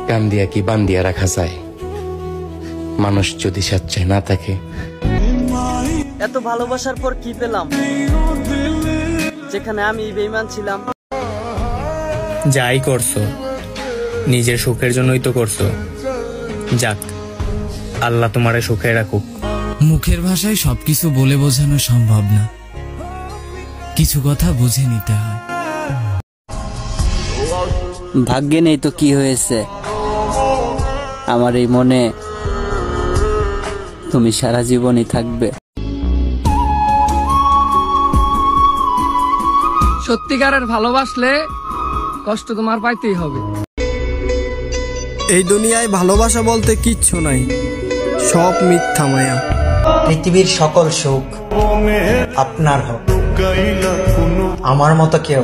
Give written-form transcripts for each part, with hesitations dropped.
কান্দিয়া কি বান্দিয়া রাখা যায়? মানুষ যদি স্বেচ্ছায় না থাকে। এত ভালোবাসার পর কি পেলাম, যেখানে আমি বেঈমান ছিলাম? যাই করছো নিজের সুখের জন্যই তো করছো। যাক, আল্লাহ তোমারে সুখে রাখুক। মুখের ভাষায় সবকিছু বলে বোঝানো সম্ভব না, কিছু কথা বুঝে নিতে হয়। ভাগ্যে নেই তো কি হয়েছে, আমার এই মনে তুমি সারা জীবনই থাকবে। সত্যিকারের ভালোবাসলে কষ্ট তোমার পাইতেই হবে। এই দুনিয়ায় ভালোবাসা বলতে কিচ্ছু নাই, সব মিথ্যা মায়া। পৃথিবীর সকল সুখ আপনার হোক, আমার মতো কেউ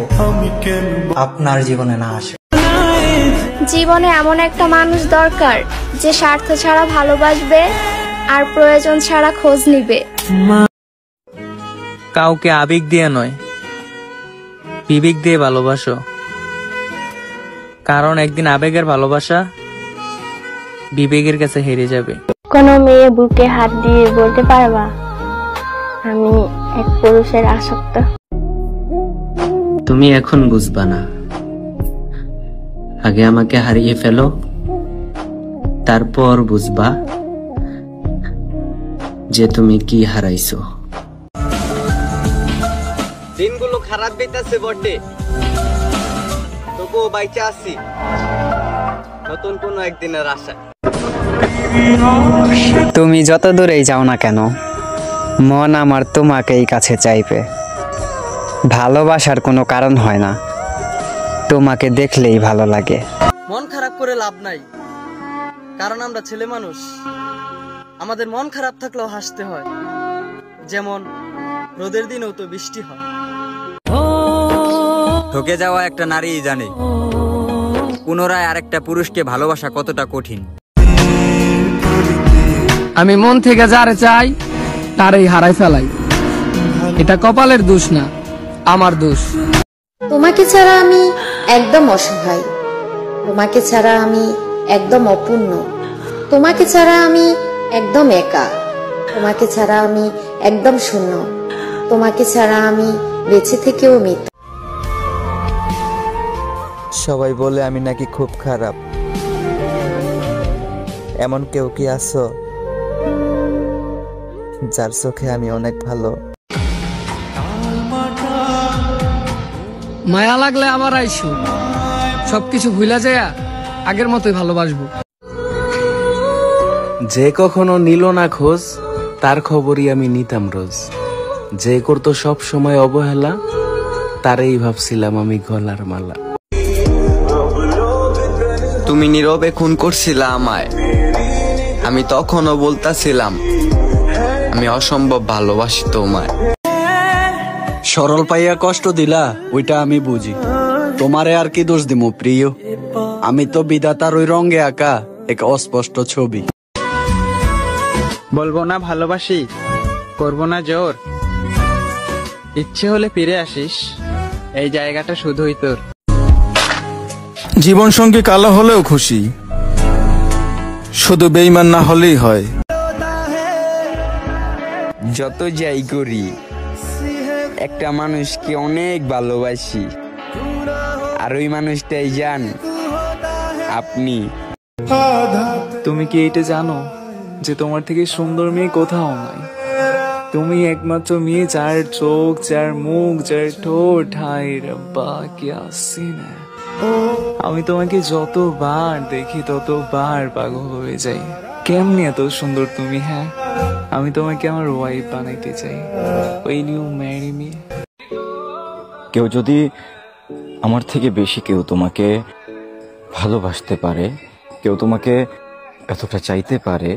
আপনার জীবনে না আসে। জীবনে এমন একটা মানুষ দরকার যে স্বার্থ ছাড়া ভালোবাসবে আর প্রয়োজন ছাড়া খোঁজ নিবে। কাউকে আবেগ দিয়ে নয়, বিবেক দিয়ে ভালোবাসো, কারণ একদিন আবেগের ভালোবাসা বিবেকের কাছে হেরে যাবে। কোন মেয়ে বুকে হাত দিয়ে বলতে পারবা আমি এক পুরুষের আসক্ত? তুমি এখন বুঝবা না, আগে আমাকে হারিয়ে ফেলো, তারপর বুঝবা যে তুমি কি হারাইছো। দিনগুলো খারাপ বেতাছে বটে, তবুও বাইচে আছি নতুন কোনো একদিনের আশা। তুমি যত দূরেই যাও না কেন, মন আমার তোমাকেই কাছে চাইবে। ভালোবাসার কোনো কারণ হয় না, তোমাকে দেখলেই ভালো লাগে। মন খারাপ করে লাভ নাই, কারণ আমরা ছেলে মানুষ, আমাদের মন খারাপ থাকলেও হাসতে হয়। যেমন রোদের দিনেও তো বৃষ্টি হয়। ঠকে যাওয়া একটা নারীই জানে পুনরায় আরেকটা পুরুষকে ভালোবাসা কতটা কঠিন। আমি মন থেকে যারে চাই তারই হারাই ফেলাই, এটা কপালের দোষ না, আমার দোষ। তোমাকে ছাড়া আমি একদম অসহায়, তোমাকে ছাড়া আমি একদম অপূর্ণ, তোমাকে ছাড়া আমি একদম একা, তোমাকে ছাড়া আমি একদম শূন্য, তোমাকে ছাড়া আমি বেঁচে থেকেও মৃত। সবাই বলে আমি নাকি খুব খারাপ, এমন কেউ কি আছো যার চোখে আমি অনেক ভালো? মায়া লাগলে আবার আইসো, সবকিছু ভুলা যায় আগের মতোই ভালোবাসবো। যে কখনো নিল না খোঁজ, তার খবরই আমি নিতাম রোজ। যে করতো সব সময় অবহেলা, তারেই ভাবছিলাম আমি গলার মালা। তুমি নীরবে খুন করছিলা আমায়, আমি তখনও বলতাছিলাম আমি অসম্ভব ভালোবাসি তোমায়। সরল পাইয়া কষ্ট দিলা ওইটা আমি বুঝি, তোমারে আর কি দোষ দিমু প্রিয়? আমি তো বিধাতার ওই রঙে আঁকা এক অস্পষ্ট ছবি। বলবো না ভালোবাসি, করবো না জোর, ইচ্ছে হলে ফিরে আসিস, এই জায়গাটা শুধুই তোর। জীবন সঙ্গী কালো হলেও খুশি, শুধু বেঈমান না হলেই হয়। যত যাই করি একটা মানুষকে অনেক ভালোবাসি, আর ওই মানুষটাই জান আপনি। তুমি কি এটা জানো যে তোমার থেকে সুন্দর মেয়ে কোথাও নাই? তুমি একমাত্র মেয়ে যার চোখ, যার মুখ, যার ঠোঁট, হায় রব্বা কি সিন। আমি তোমাকে যতবার দেখি ততবার পাগল হয়ে যাই। কেমনি এত সুন্দর তুমি? হ্যাঁ, আমি তোমাকে আমার ওয়াইফ বানাইতে চাই। Will you marry me? কেউ যদি আমার থেকে বেশি কেউ তোমাকে ভালোবাসতে পারে, কেউ তোমাকে এতটা চাইতে পারে,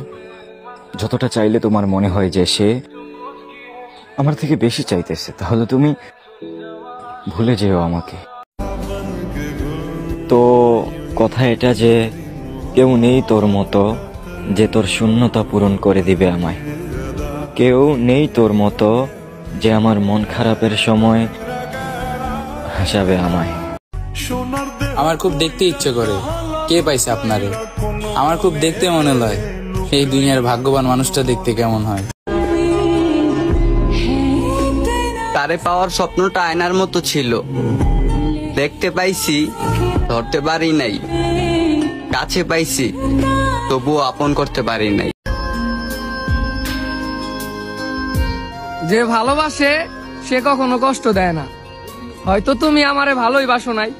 যতটা চাইলে তোমার মনে হয় যে সে আমার থেকে বেশি চাইতেছে, তাহলে তুমি ভুলে যেও আমাকে। তো কথা এটা যে কেউ নেই তোর মতো যে তোর শূন্যতা পূরণ করে দিবে আমায়। কেউ নেই তোর মতো যে আমার মন খারাপের সময় হাসাবে আমায়। আমার খুব দেখতে ইচ্ছে করে কে পাইছে আপনারে? আমার খুব দেখতে মনে হয় এই দুনিয়ার ভাগ্যবান মানুষটা দেখতে কেমন হয়। তারে পাওয়ার স্বপ্নটা আয়নার মতো ছিল, দেখতে পাইছি ধরতে পারি নাই, কাছে পাইছি তবুও আপন করতে পারি নাই। যে ভালোবাসে সে কখনো কষ্ট দেয় না। হয়তো তুমি আমারে ভালোই বাসো নাই,